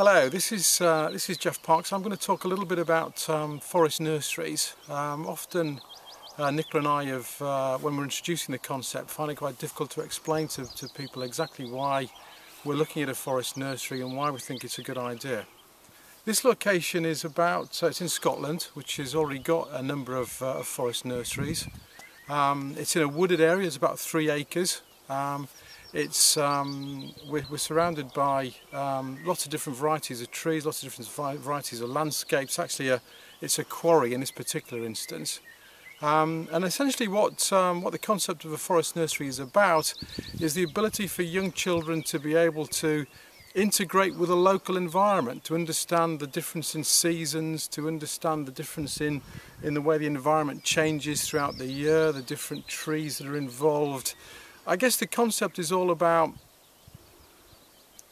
Hello, this is Jeff Parks. I'm going to talk a little bit about forest nurseries. Often Nicola and I have, when we're introducing the concept, find it quite difficult to explain to people exactly why we're looking at a forest nursery and why we think it's a good idea. This location is it's in Scotland, which has already got a number of forest nurseries. It's in a wooded area. It's about 3 acres. We're surrounded by lots of different varieties of trees, lots of different varieties of landscapes. Actually, it's a quarry in this particular instance. And essentially what the concept of a forest nursery is about is the ability for young children to be able to integrate with a local environment, to understand the difference in seasons, to understand the difference in the way the environment changes throughout the year, the different trees that are involved. I guess the concept is all about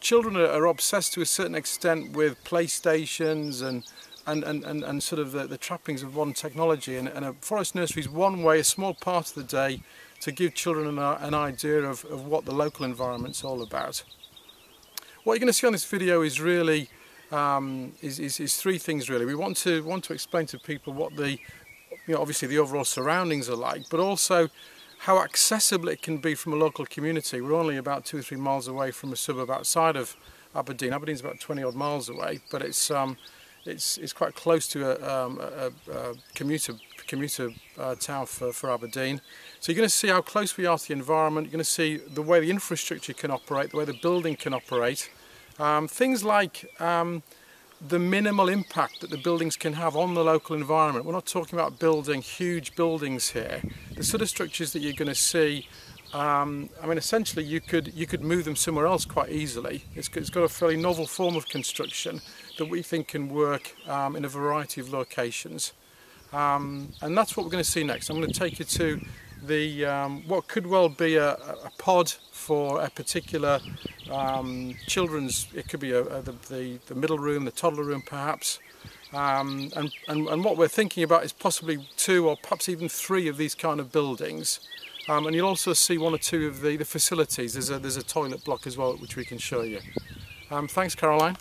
children are obsessed to a certain extent with PlayStations and sort of the trappings of modern technology, and a forest nursery is one way, a small part of the day, to give children an idea of what the local environment's all about. What you're going to see on this video is really is three things really. We want to explain to people what obviously the overall surroundings are like, but also how accessible it can be from a local community. We're only about 2 or 3 miles away from a suburb outside of Aberdeen. Aberdeen's about 20 odd miles away, but it's quite close to a commuter town for Aberdeen. So you're going to see how close we are to the environment. You're going to see the way the infrastructure can operate, the way the building can operate. Things like the minimal impact that the buildings can have on the local environment. We're not talking about building huge buildings here. The sort of structures that you're going to see, I mean, essentially you could move them somewhere else quite easily. It's got a fairly novel form of construction that we think can work in a variety of locations. And that's what we're going to see next. I'm going to take you to what could well be a pod for a particular children's. It could be the middle room, the toddler room perhaps, and what we're thinking about is possibly 2 or perhaps even 3 of these kind of buildings. And you'll also see 1 or 2 of the facilities. There's a toilet block as well, which we can show you. Thanks, Caroline.